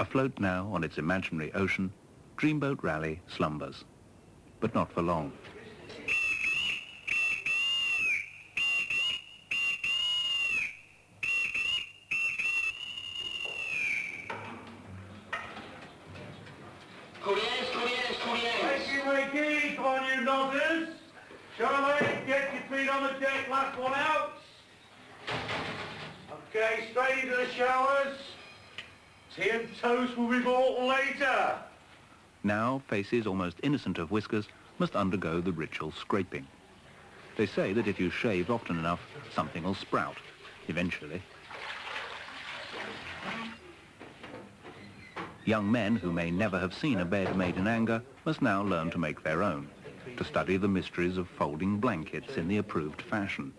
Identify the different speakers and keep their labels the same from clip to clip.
Speaker 1: Afloat now on its imaginary ocean, Dreamboat Rally slumbers. But not for long.
Speaker 2: Thank you, Mikey. Come on, you NOZZERS. Charlie, get your feet on the deck. Last one out. Okay, straight into the showers. Tea and toast will be bought later.
Speaker 1: Now, faces almost innocent of whiskers must undergo the ritual scraping. They say that if you shave often enough, something will sprout, eventually. Young men who may never have seen a bed made in anger must now learn to make their own, to study the mysteries of folding blankets in the approved fashion.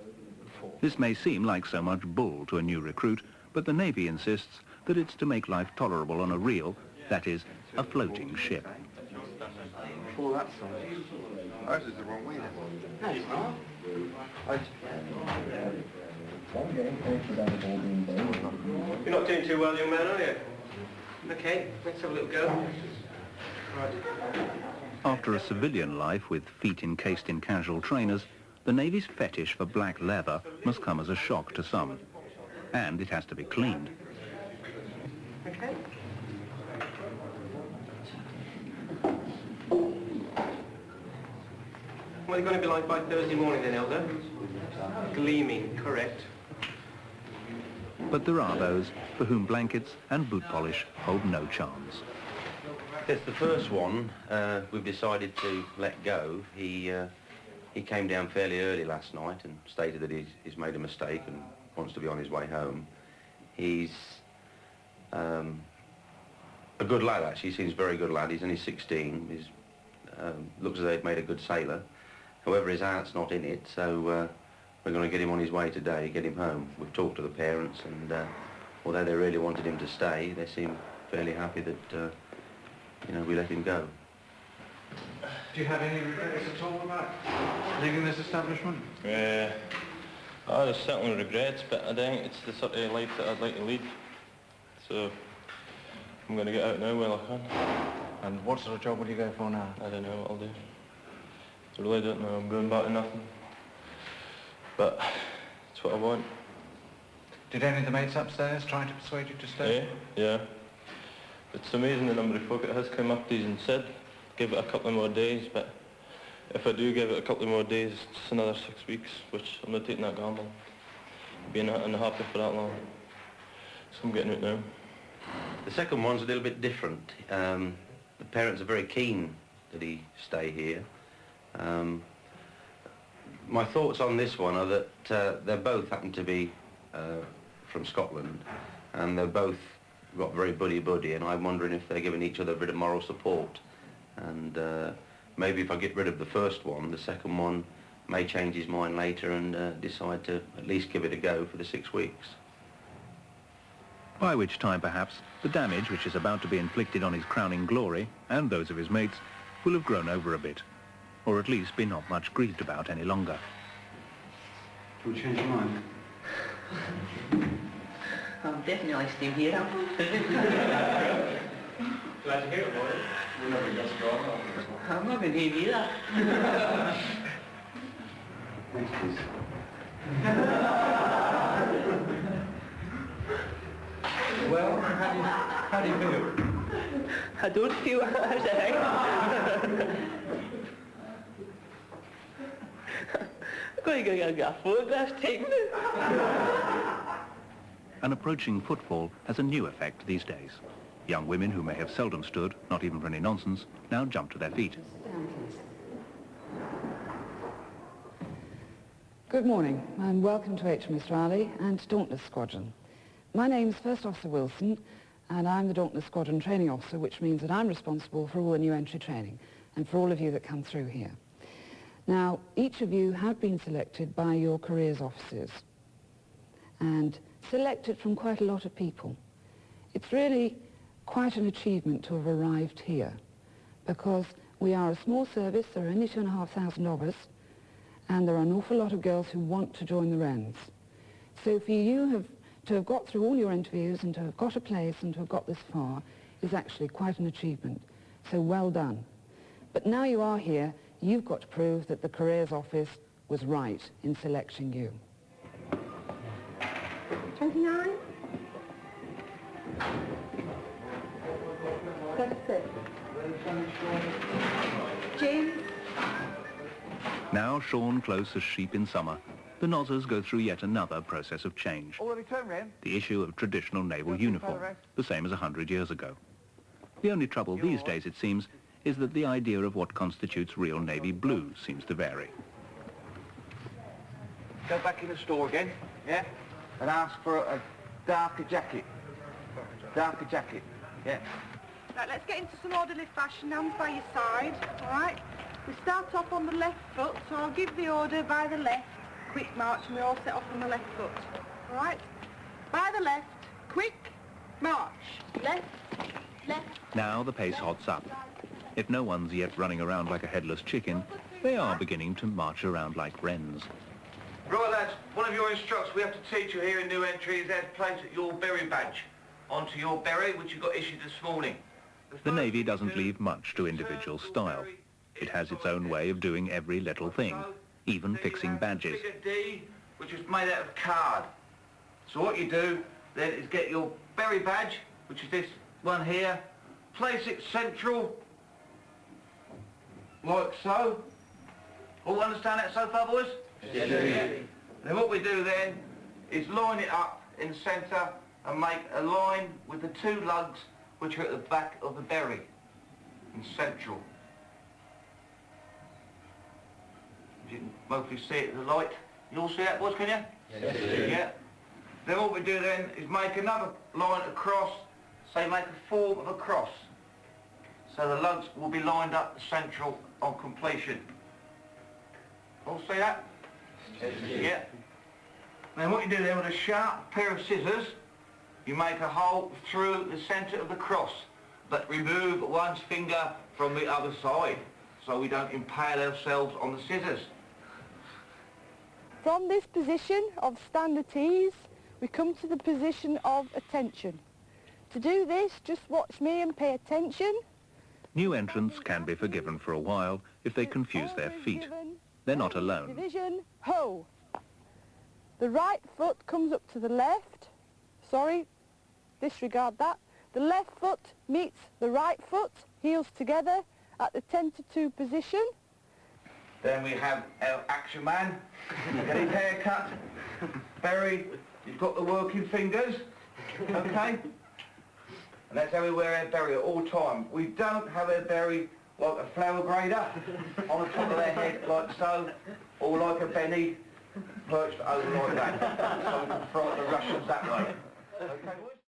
Speaker 1: This may seem like so much bull to a new recruit, but the Navy insists that it's to make life tolerable on a real, that is, a floating ship.
Speaker 3: Pull that side. Ours is the wrong way then.
Speaker 2: No, it's not. You're not doing too well, young man, are you? Okay, let's have a little go. Right.
Speaker 1: After a civilian life with feet encased in casual trainers, the Navy's fetish for black leather must come as a shock to some. And it has to be cleaned.
Speaker 2: Okay. What are you going to be like by Thursday morning then, Elder? Gleaming, correct.
Speaker 1: But there are those for whom blankets and boot polish hold no charms.
Speaker 4: It's the first one we've decided to let go. He came down fairly early last night and stated that he's made a mistake and wants to be on his way home. He's a good lad, actually. He seems a very good lad. He's only 16. He looks as though he'd made a good sailor. However, his heart's not in it, so we're going to get him on his way today, get him home. We've talked to the parents, and although they really wanted him to stay, they seem fairly happy that, you know, we let him go.
Speaker 3: Do you have any regrets at all about leaving this establishment?
Speaker 5: There's certainly regrets, but I think it's the sort of life that I'd like to lead. So I'm going to get out now while I can.
Speaker 3: And what sort of job will you go for now?
Speaker 5: I don't know what I'll do. I really don't know. I'm going back to nothing. But it's what I want.
Speaker 3: Did any of the mates upstairs try to persuade you to stay?
Speaker 5: Yeah. It's amazing the number of folk that has come up to us and said, give it a couple of more days, but if I do give it a couple of more days, it's just another 6 weeks, which I'm not taking that gamble. Being unhappy for that long. So I'm getting it now.
Speaker 4: The second one's a little bit different. The parents are very keen that he stay here. My thoughts on this one are that they both happen to be from Scotland, and they're both got very buddy-buddy, and I'm wondering if they're giving each other a bit of moral support. And maybe if I get rid of the first one, the second one may change his mind later and decide to at least give it a go for the 6 weeks.
Speaker 1: By which time, perhaps, the damage which is about to be inflicted on his crowning glory, and those of his mates, will have grown over a bit, or at least be not much grieved about any longer.
Speaker 3: Do you change your mind?
Speaker 6: I'm definitely still here.
Speaker 2: Glad to hear it, boy.
Speaker 3: We're not going to go.
Speaker 6: I'm not going to hear either.
Speaker 3: Thanks, please. Well, how do you feel?
Speaker 6: I don't feel as I'm going to get a photograph taken.
Speaker 1: An approaching footfall has a new effect these days. Young women who may have seldom stood, not even for any nonsense, now jump to their feet.
Speaker 7: Good morning and welcome to HMS Raleigh and Dauntless Squadron. My name is First Officer Wilson and I'm the Dauntless Squadron Training Officer, which means that I'm responsible for all the new entry training and for all of you that come through here. Now, each of you have been selected by your careers officers and selected from quite a lot of people. It's really quite an achievement to have arrived here because we are a small service, there are only 2,500 of us, and there are an awful lot of girls who want to join the Wrens. So for you to have got through all your interviews and to have got a place and to have got this far is actually quite an achievement. So well done. But now you are here, you've got to prove that the Careers Office was right in selecting you.
Speaker 8: 29. 36. James.
Speaker 1: Now shorn close as sheep in summer, the NOZZERS go through yet another process of change. The issue of traditional naval uniform, the same as 100 years ago. The only trouble these days, it seems, is that the idea of what constitutes real Navy blue seems to vary.
Speaker 3: Go back in the store again, yeah? And ask for a darker jacket. Darker jacket, yeah.
Speaker 8: Right, let's get into some orderly fashion. Hands by your side, all right? We start off on the left foot, so I'll give the order by the left, quick march, and we all set off on the left foot, all right? By the left, quick march. Left, left.
Speaker 1: Now the pace hots up. If no one's yet running around like a headless chicken, they are beginning to march around like wrens.
Speaker 3: Right, lads, one of your instructs we have to teach you here in new entry is how to place your berry badge onto your berry, which you got issued this morning.
Speaker 1: The Navy doesn't leave much to individual style. It has its own way of doing every little thing, even fixing badges.
Speaker 3: Figure D, which is made out of card. So what you do then is get your berry badge, which is this one here, place it central, like so. All understand that so far, boys?
Speaker 4: Yes,
Speaker 3: yeah. Then what we do then is line it up in the centre and make a line with the two lugs which are at the back of the berry, in central. You can mostly see it in the light. You all see that, boys, can you?
Speaker 4: Yes,
Speaker 3: yeah. Then what we do then is make another line across, say make a form of a cross. So the lugs will be lined up central on completion. All see that?
Speaker 4: Yes,
Speaker 3: yeah. Then what you do then with a sharp pair of scissors, you make a hole through the centre of the cross, but remove one's finger from the other side, so we don't impale ourselves on the scissors.
Speaker 8: From this position of stand at ease, we come to the position of attention. To do this, just watch me and pay attention.
Speaker 1: New entrants can be forgiven for a while if they confuse their feet. They're not alone.
Speaker 8: Division, ho! The right foot comes up to the left. Sorry, disregard that. The left foot meets the right foot, heels together at the 10 to 2 position.
Speaker 3: Then we have our action man, get his hair cut, berry, he's got the working fingers, okay? And that's how we wear our berry at all time. We don't have our berry like a flower grader on the top of their head like so, or like a Benny perched over like that, so we can frighten the Russians that way. Okay, boys?